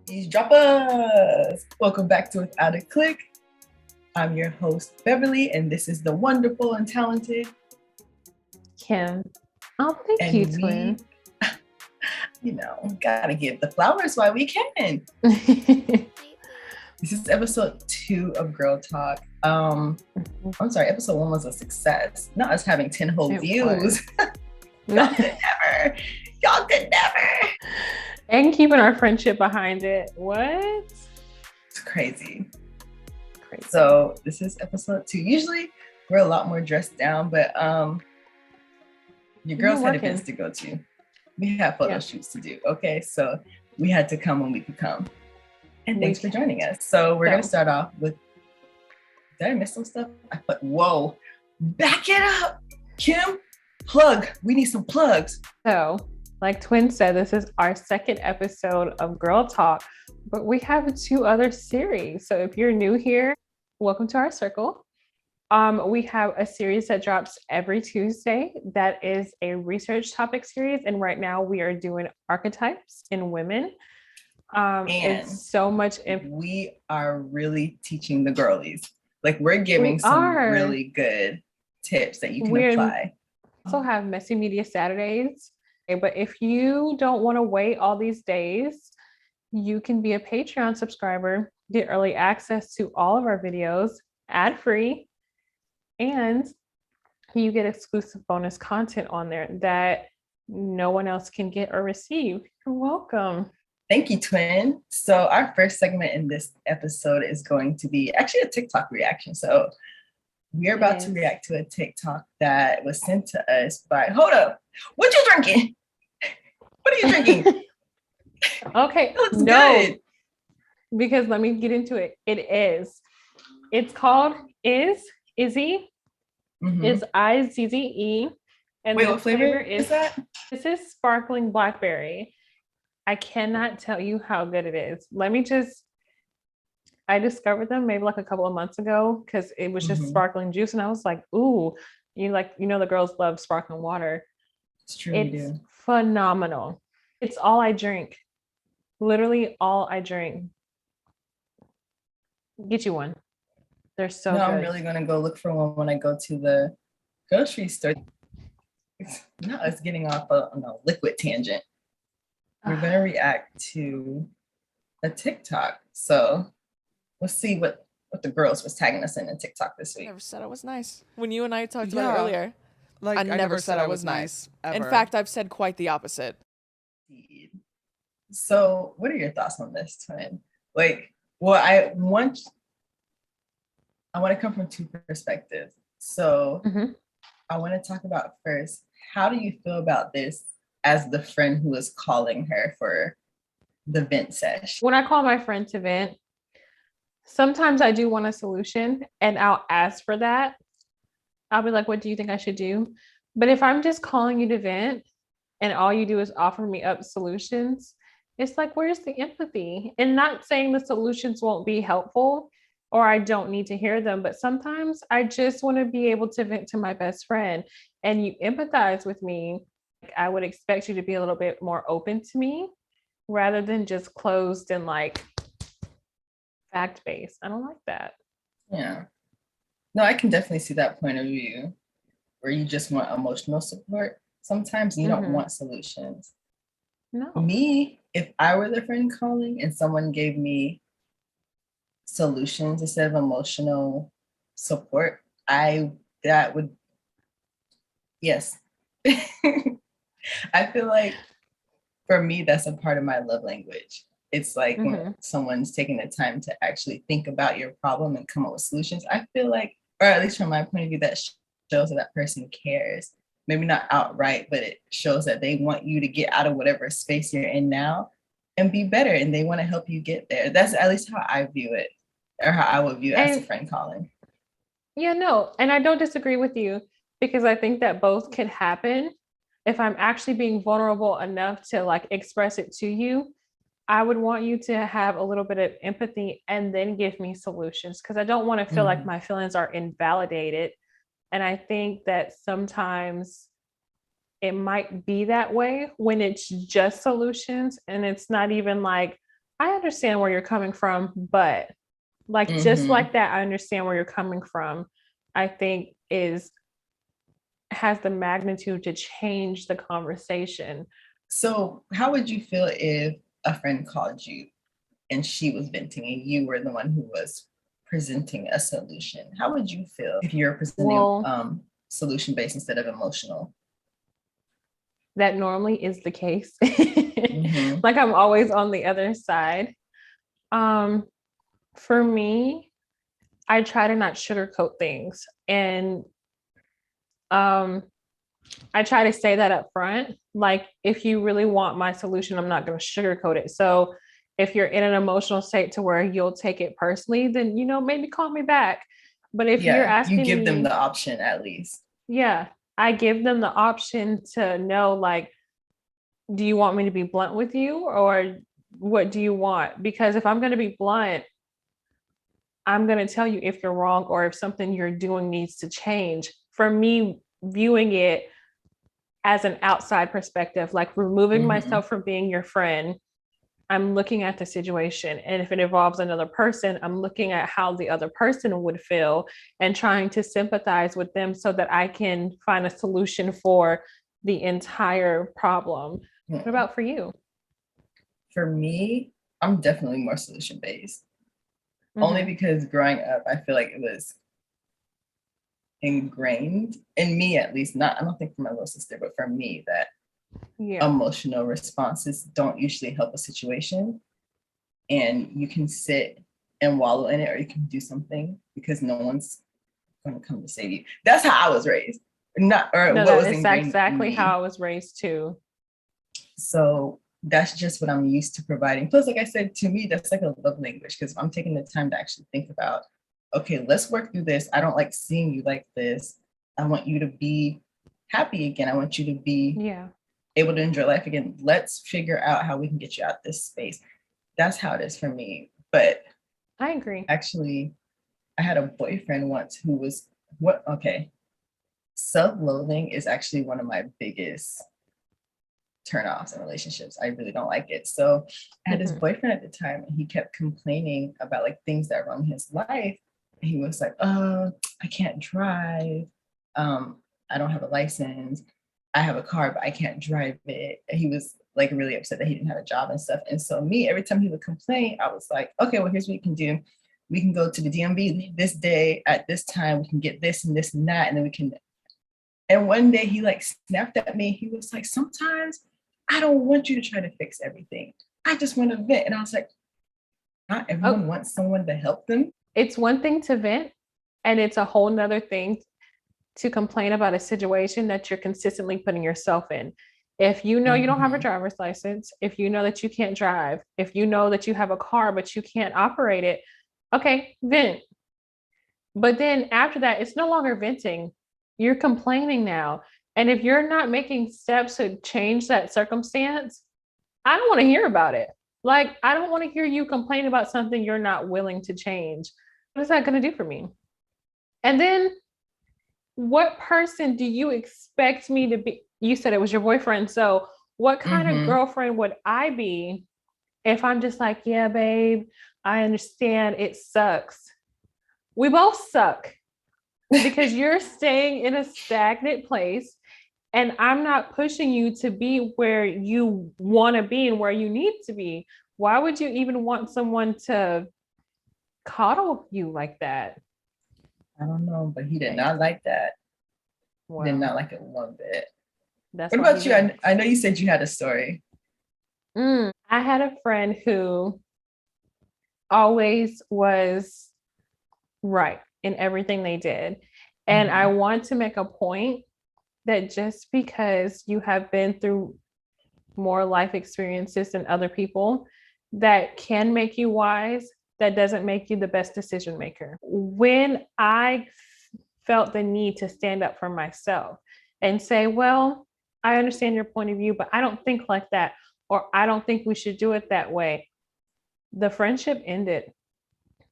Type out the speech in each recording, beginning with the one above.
These droppers. Welcome back to Without a Clique. I'm your host, Beverly, and this is the wonderful and talented Kim. Oh, thank you, twin. Gotta give the flowers while we can. This is episode 2 of Girl Talk. I'm sorry, episode 1 was a success. Not us having 10 whole views. Y'all could never. And keeping our friendship behind it. What? It's crazy. So this is episode 2. Usually we're a lot more dressed down, but your girls had events to go to. We have photo shoots to do. Okay, so we had to come when we could come. And thanks for joining us. So we're gonna start off with. Did I miss some stuff? Whoa, back it up, Kim. Plug. We need some plugs. So, like Twin said, this is our second episode of Girl Talk, but we have 2 other series. So if you're new here, welcome to our circle. We have a series that drops every Tuesday. That is a research topic series. And right now we are doing archetypes in women. It's so much. We are really teaching the girlies. Like we're giving some really good tips that you can apply. We also have Messy Media Saturdays. But if you don't want to wait all these days, you can be a Patreon subscriber, get early access to all of our videos, ad-free, and you get exclusive bonus content on there that no one else can get or receive. You're welcome. Thank you, twin. So our first segment in this episode is going to be actually a TikTok reaction. So we're about to react to a TikTok that was sent to us by, hold up, what you drinking? What are you drinking? Okay, it looks good. Because let me get into it. It's called Izzy. It's IZZE. And wait, what flavor is that? This is sparkling blackberry. I cannot tell you how good it is. I discovered them maybe like a couple of months ago because it was just sparkling juice. And I was like, ooh, the girls love sparkling water. It's true. It's phenomenal. It's all I drink. Literally all I drink. Get you one. They're so good. I'm really going to go look for one when I go to the grocery store. Not us getting off on a liquid tangent. We're going to react to a TikTok. So let's see what the girls was tagging us in TikTok this week. I never said I was nice. When you and I talked about it earlier, I never said I was nice. Ever. In fact, I've said quite the opposite. So what are your thoughts on this, twin? I want to come from 2 perspectives. So I want to talk about first, how do you feel about this as the friend who is calling her for the vent sesh? When I call my friend to vent, sometimes I do want a solution and I'll ask for that. I'll be like, what do you think I should do? But if I'm just calling you to vent and all you do is offer me up solutions, it's like, where's the empathy? And not saying the solutions won't be helpful or I don't need to hear them, but sometimes I just want to be able to vent to my best friend and you empathize with me. I would expect you to be a little bit more open to me rather than just closed and like fact-based. I don't like that. Yeah. No, I can definitely see that point of view where you just want emotional support. Sometimes you don't want solutions. No. Me, if I were the friend calling and someone gave me solutions instead of emotional support, yes. I feel like for me, that's a part of my love language. It's like when someone's taking the time to actually think about your problem and come up with solutions. I feel like, or at least from my point of view, that shows that person cares. Maybe not outright, but it shows that they want you to get out of whatever space you're in now and be better. And they want to help you get there. That's at least how I view it, or how I would view it as a friend calling. Yeah, no. And I don't disagree with you because I think that both can happen. If I'm actually being vulnerable enough to like express it to you, I would want you to have a little bit of empathy and then give me solutions because I don't want to feel like my feelings are invalidated. And I think that sometimes it might be that way when it's just solutions and it's not even like, I understand where you're coming from, but like just like that, I understand where you're coming from, I think has the magnitude to change the conversation. So how would you feel if a friend called you and she was venting and you were the one who was presenting a solution? How would you feel if you're presenting solution based instead of emotional? That normally is the case. Like I'm always on the other side. For me, I try to not sugarcoat things, and I try to say that up front. Like, if you really want my solution, I'm not going to sugarcoat it. So if you're in an emotional state to where you'll take it personally, then, maybe call me back. But if you're asking you give them the option at least. Yeah, I give them the option to know, like, do you want me to be blunt with you, or what do you want? Because if I'm going to be blunt, I'm going to tell you if you're wrong or if something you're doing needs to change. For me, viewing it as an outside perspective, like removing myself from being your friend, I'm looking at the situation. And if it involves another person, I'm looking at how the other person would feel and trying to sympathize with them so that I can find a solution for the entire problem. What about for you? For me, I'm definitely more solution based. Only because growing up, I feel like it was ingrained in me, at least. I don't think for my little sister, but for me, that emotional responses don't usually help a situation. And you can sit and wallow in it, or you can do something because no one's going to come to save you. That's how I was raised. Exactly how I was raised too. So that's just what I'm used to providing. Plus, like I said, to me, that's like a love language, because I'm taking the time to actually think about, okay, let's work through this. I don't like seeing you like this. I want you to be happy again. I want you to be able to enjoy life again. Let's figure out how we can get you out this space. That's how it is for me. But I agree. Actually, I had a boyfriend once who was self-loathing is actually one of my biggest turnoffs in relationships. I really don't like it. So I had this boyfriend at the time, and he kept complaining about like things that were in his life. And he was like, I can't drive. I don't have a license. I have a car, but I can't drive it. And he was like really upset that he didn't have a job and stuff. And so every time he would complain, I was like, okay, well, here's what you can do. We can go to the DMV this day at this time. We can get this and this and that. And then we can. And one day he like snapped at me. He was like, sometimes I don't want you to try to fix everything. I just want to vent. And I was like, not everyone wants someone to help them. It's one thing to vent, and it's a whole nother thing to complain about a situation that you're consistently putting yourself in. If you know you don't have a driver's license, if you know that you can't drive, if you know that you have a car but you can't operate it, okay, vent. But then after that, it's no longer venting. You're complaining now. And if you're not making steps to change that circumstance, I don't want to hear about it. Like, I don't want to hear you complain about something you're not willing to change. What is that going to do for me? And then what person do you expect me to be? You said it was your boyfriend. So what kind of girlfriend would I be if I'm just like, yeah, babe, I understand it sucks. We both suck because you're staying in a stagnant place, and I'm not pushing you to be where you want to be and where you need to be. Why would you even want someone to coddle you like that? I don't know, but he did not like that. Wow. Did not like it one bit. What about you? I know you said you had a story. I had a friend who always was right in everything they did. And I want to make a point that just because you have been through more life experiences than other people that can make you wise, that doesn't make you the best decision maker. When I felt the need to stand up for myself and say, well, I understand your point of view, but I don't think like that, or I don't think we should do it that way, the friendship ended.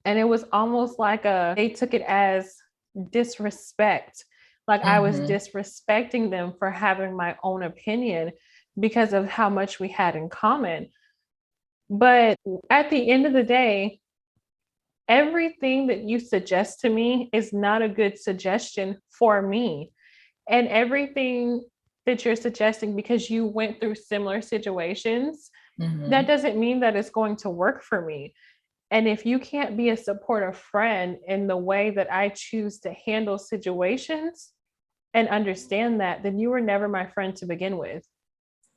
And it was almost like they took it as disrespect. Like I was disrespecting them for having my own opinion because of how much we had in common. But at the end of the day, everything that you suggest to me is not a good suggestion for me. And everything that you're suggesting, because you went through similar situations, that doesn't mean that it's going to work for me. And if you can't be a supportive friend in the way that I choose to handle situations and understand that, then you were never my friend to begin with.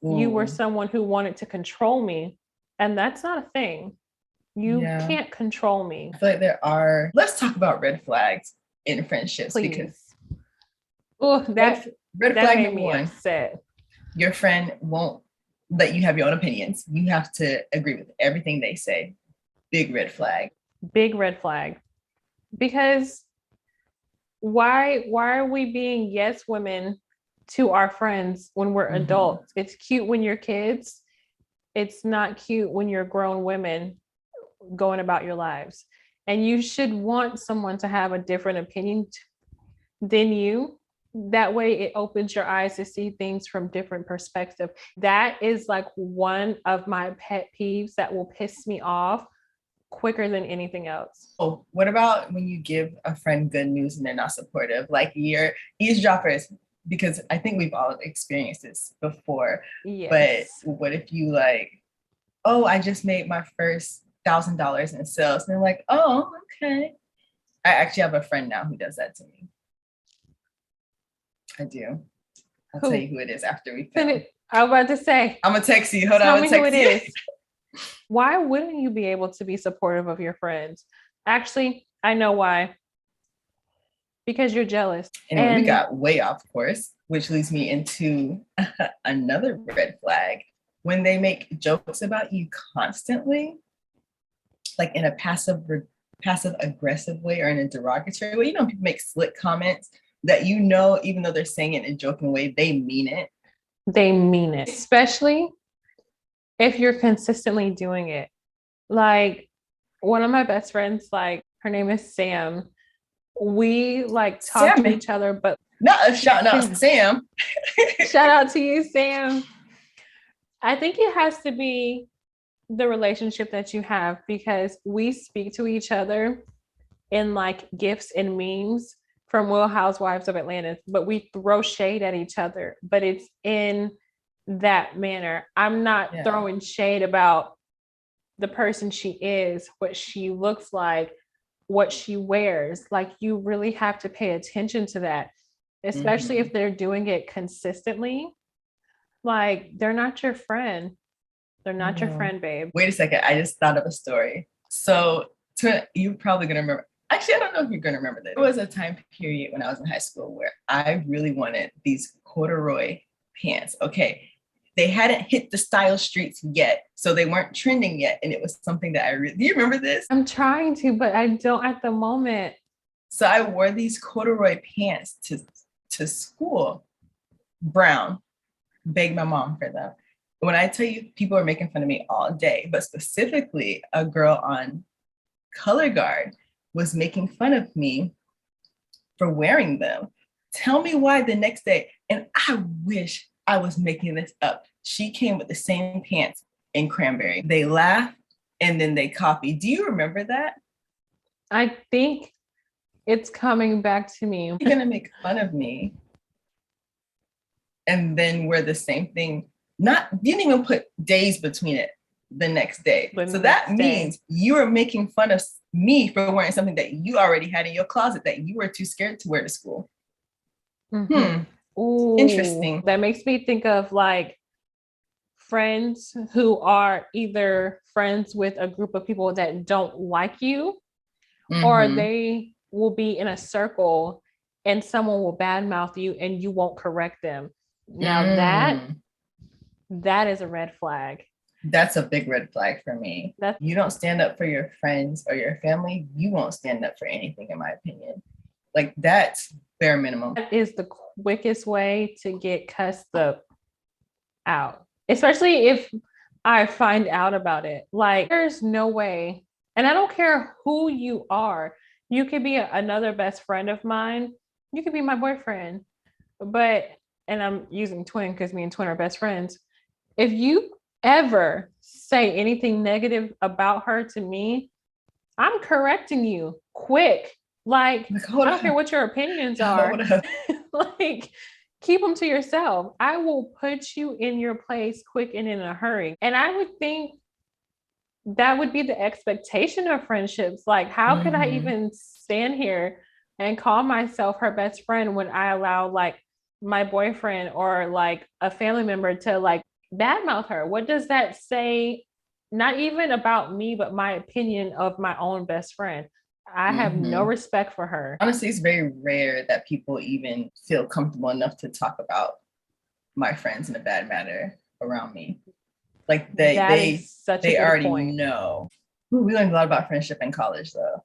Ooh. You were someone who wanted to control me. And that's not a thing. You can't control me. I feel like there are, let's talk about red flags in friendships. Please. Because red flag made me upset. Your friend won't let you have your own opinions. You have to agree with everything they say. Big red flag. Big red flag. Because why are we being yes women to our friends when we're adults? It's cute when you're kids. It's not cute when you're grown women going about your lives. And you should want someone to have a different opinion than you. That way it opens your eyes to see things from different perspectives. That is like one of my pet peeves that will piss me off quicker than anything else. Oh, what about when you give a friend good news and they're not supportive? Like you're eavesdroppers, because I think we've all experienced this before. Yes. But what if you like, oh, I just made my first $1,000 in sales. And they're like, oh, okay. I actually have a friend now who does that to me. I do. I'll tell you who it is after we film. I was about to say. I'm going to text you. Hold on. Tell me who it is. Why wouldn't you be able to be supportive of your friends? Actually, I know why. Because you're jealous. Anyway, we got way off course, which leads me into another red flag. When they make jokes about you constantly, like in a passive aggressive way or in a derogatory way, people make slick comments that even though they're saying it in a joking way, they mean it. They mean it, especially if you're consistently doing it. Like one of my best friends, like her name is Sam. We like talk to each other, but not a shout out to Sam. Shout out to you, Sam. I think it has to be the relationship that you have, because we speak to each other in like gifs and memes from Real Housewives of Atlanta, but we throw shade at each other, but it's in that manner. I'm not throwing shade about the person she is, what she looks like, what she wears. Like you really have to pay attention to that, especially if they're doing it consistently. Like they're not your friend. They're not your friend, babe. Wait a second. I just thought of a story. So you're probably going to remember. Actually, I don't know if you're going to remember this. There was a time period when I was in high school where I really wanted these corduroy pants. Okay. They hadn't hit the style streets yet, so they weren't trending yet. And it was something that do you remember this? I'm trying to, but I don't at the moment. So I wore these corduroy pants to school, brown, begged my mom for them. When I tell you, people are making fun of me all day, but specifically a girl on Color Guard was making fun of me for wearing them. Tell me why the next day. And I wish I was making this up. She came with the same pants in cranberry. They laughed and then they copied. Do you remember that? I think it's coming back to me. You're going to make fun of me and then wear the same thing. You didn't even put days between it the next day. So that means you are making fun of me for wearing something that you already had in your closet that you were too scared to wear to school. Ooh, interesting. That makes me think of like friends who are either friends with a group of people that don't like you, or they will be in a circle and someone will badmouth you and you won't correct them. Now that is a red flag. That's a big red flag for me. You don't stand up for your friends or your family. You won't stand up for anything, in my opinion. Like that's bare minimum. That is the quickest way to get cussed up out, especially if I find out about it. Like there's no way, and I don't care who you are. You could be another best friend of mine. You could be my boyfriend, and I'm using twin because me and twin are best friends. If you ever say anything negative about her to me, I'm correcting you quick. Like, I don't care what your opinions are. Like, keep them to yourself. I will put you in your place quick and in a hurry. And I would think that would be the expectation of friendships. Like, how could I even stand here and call myself her best friend when I allow like my boyfriend or like a family member to like badmouth her? What does that say? Not even about me, but my opinion of my own best friend. I have no respect for her. Honestly, it's very rare that people even feel comfortable enough to talk about my friends in a bad manner around me. Like they already know. Ooh, we learned a lot about friendship in college though.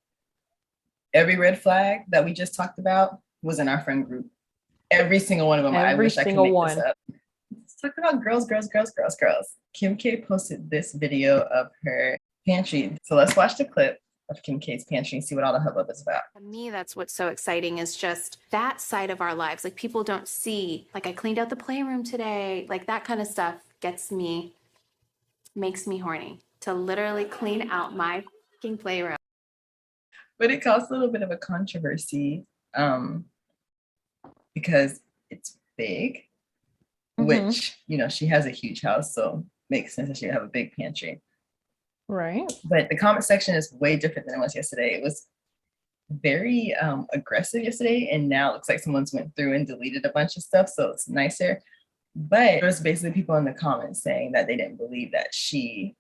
Every red flag that we just talked about was in our friend group. Every single one of them. I wish I could make this up. Let's talk about girls. Kim K posted this video of her pantry. So let's watch the clip of Kim K's pantry and see what all the hubbub is about. For me, that's what's so exciting is just that side of our lives. Like people don't see, like I cleaned out the playroom today, like that kind of stuff makes me horny to literally clean out my fucking playroom. But it caused a little bit of a controversy because it's big, which, you know, she has a huge house, so makes sense that she would have a big pantry. Right. But the comment section is way different than it was yesterday. It was very aggressive yesterday, and now it looks like someone's went through and deleted a bunch of stuff, so it's nicer. But there was basically people in the comments saying that they didn't believe that she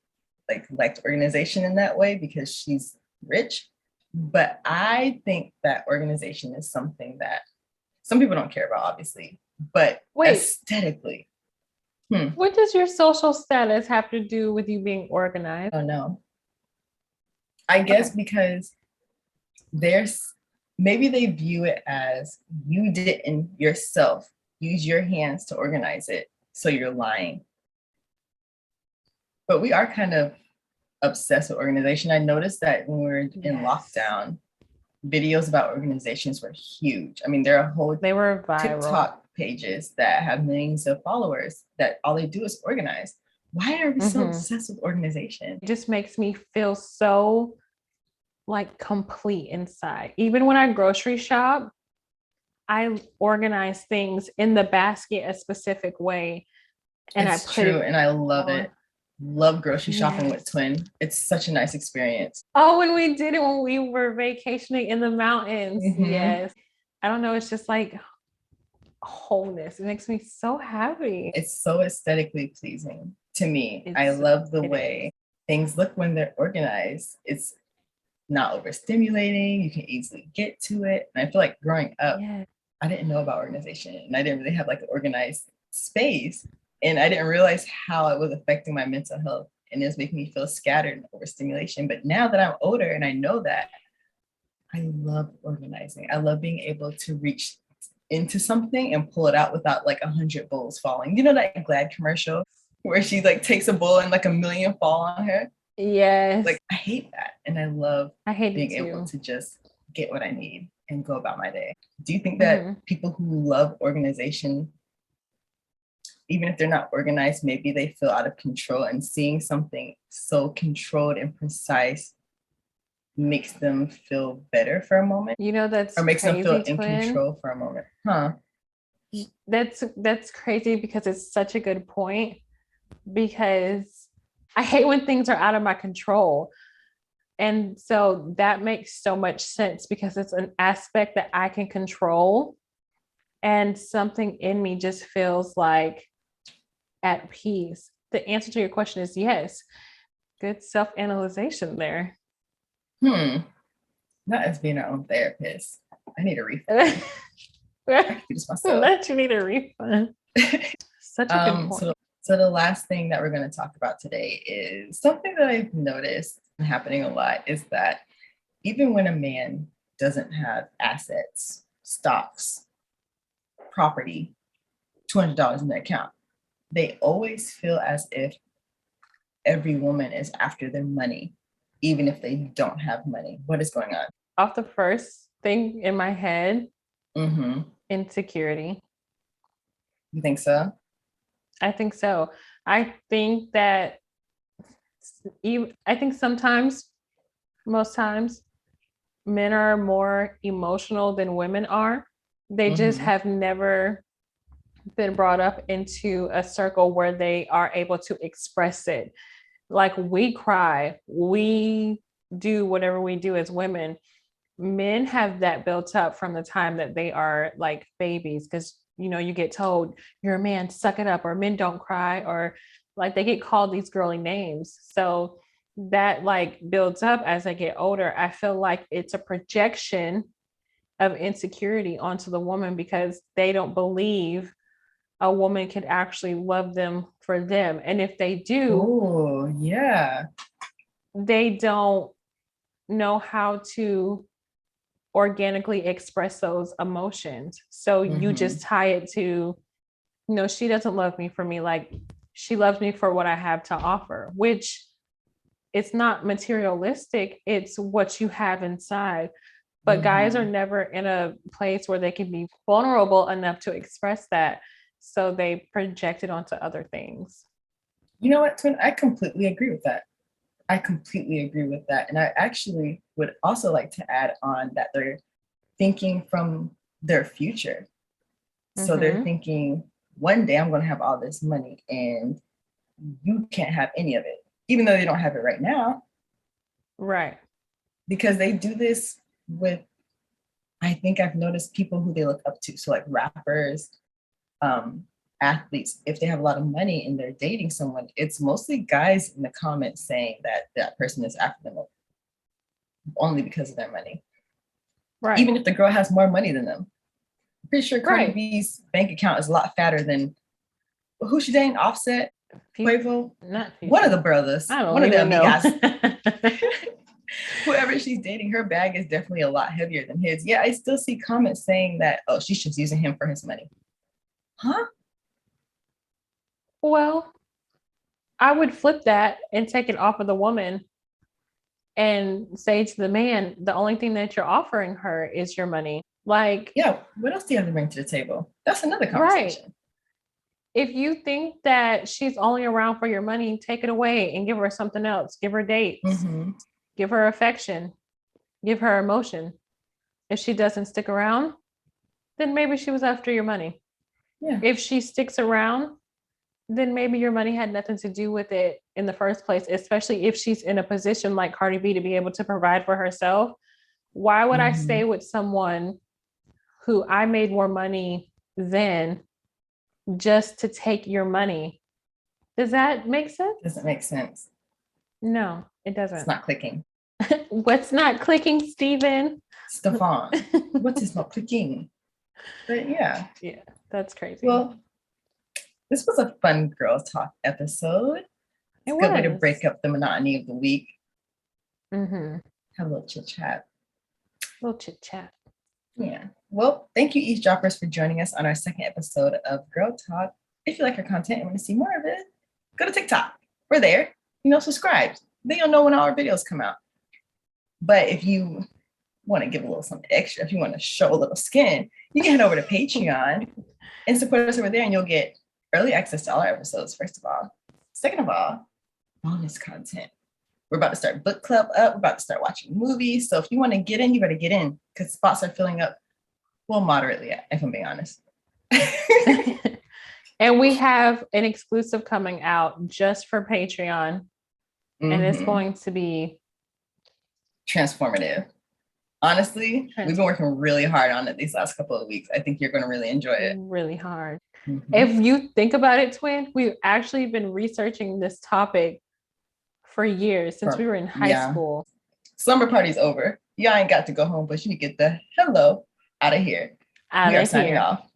liked organization in that way because she's rich. But I think that organization is something that some people don't care about, obviously, but aesthetically. What does your social status have to do with you being organized? Oh no. I guess because maybe they view it as you didn't yourself use your hands to organize it, so you're lying. But we are kind of obsessed with organization. I noticed that when we were in lockdown, videos about organizations were huge. I mean, they were viral. TikTok pages that have millions of followers that all they do is organize. Why are we so obsessed with organization? It just makes me feel so like complete inside. Even when I grocery shop, I organize things in the basket a specific way. And it's true, and I love it. Love grocery shopping with Twin. It's such a nice experience. Oh, when we did it when we were vacationing in the mountains. Yes. I don't know. It's just like wholeness. It makes me so happy. It's so aesthetically pleasing to me. I love the way things look when they're organized. It's not overstimulating. You can easily get to it. And I feel like growing up, I didn't know about organization, and I didn't really have like an organized space. And I didn't realize how it was affecting my mental health, and it was making me feel scattered and overstimulation. But now that I'm older and I know that, I love organizing. I love being able to reach into something and pull it out without like 100 bowls falling. You know that Glad commercial where she like takes a bowl and like a million fall on her? Yes. Like I hate that. And I hate being able to just get what I need and go about my day. Do you think that people who love organization, even if they're not organized, maybe they feel out of control, and seeing something so controlled and precise makes them feel better for a moment? You know, that's or makes them feel in control for a moment. That's crazy because it's such a good point, because I hate when things are out of my control. And so that makes so much sense because it's an aspect that I can control, and something in me just feels like at peace. The answer to your question is yes. Good self-analyzation there. Not as being our own therapist. I need a refund. That you need a refund. Such a good point. So the last thing that we're going to talk about today is something that I've noticed happening a lot, is that even when a man doesn't have assets, stocks, property, $200 in their account, they always feel as if every woman is after their money, even if they don't have money. What is going on? Off the first thing in my head, insecurity. You think so? I think so. I think that sometimes, most times, men are more emotional than women are. They just have never been brought up into a circle where they are able to express it. Like we cry, we do whatever we do as women. Men have that built up from the time that they are like babies, because you get told you're a man, suck it up, or men don't cry, or like they get called these girly names. So that like builds up as they get older. I feel like it's a projection of insecurity onto the woman because they don't believe a woman could actually love them for them. And if they do, they don't know how to organically express those emotions. So you just tie it to, she doesn't love me for me. Like she loves me for what I have to offer, which it's not materialistic. It's what you have inside. But guys are never in a place where they can be vulnerable enough to express that. So they project it onto other things. You know what, Twin? I completely agree with that. And I actually would also like to add on that they're thinking from their future. So they're thinking, one day I'm going to have all this money and you can't have any of it, even though they don't have it right now. Right. Because they do this with, I think I've noticed people who they look up to. So like rappers, athletes, if they have a lot of money and they're dating someone, it's mostly guys in the comments saying that that person is after them only because of their money. Right. Even if the girl has more money than them. I'm pretty sure Cardi B's bank account is a lot fatter than who's she dating? Offset? Quavo? Not Future. One of the brothers. I don't One even of them. know. Whoever she's dating, her bag is definitely a lot heavier than his. Yeah, I still see comments saying that, oh, she's just using him for his money. Huh? Well, I would flip that and take it off of the woman and say to the man, the only thing that you're offering her is your money. Like, yeah, what else do you have to bring to the table? That's another conversation. Right. If you think that she's only around for your money, take it away and give her something else. Give her dates, give her affection, give her emotion. If she doesn't stick around, then maybe she was after your money. Yeah. If she sticks around, then maybe your money had nothing to do with it in the first place, especially if she's in a position like Cardi B to be able to provide for herself. Why would I stay with someone who I made more money than just to take your money? Does that make sense? Doesn't make sense. No, it doesn't. It's not clicking. What's not clicking, Steven? Stefan, what is not clicking? But yeah. Yeah, that's crazy. Well, this was a fun girl talk episode. It's a good way to break up the monotony of the week. Have a little chit chat. Yeah. Well, thank you, eavesdroppers, for joining us on our second episode of Girl Talk. If you like our content and want to see more of it, go to TikTok. We're there. Subscribe. Then you'll know when all our videos come out. But if you want to give a little something extra, if you want to show a little skin, you can head over to Patreon and support us over there, and you'll get early access to all our episodes, first of all. Second of all, bonus content. We're about to start book club up. We're about to start watching movies. So if you want to get in, you better get in because spots are filling up, well, moderately, if I'm being honest. And we have an exclusive coming out just for Patreon. And it's going to be transformative. Honestly, we've been working really hard on it these last couple of weeks. I think you're going to really enjoy it. Really hard. If you think about it, Twin, we've actually been researching this topic for years, since we were in high school. Slumber party's over. Y'all ain't got to go home, but you need to get the hello out of here. We are signing off.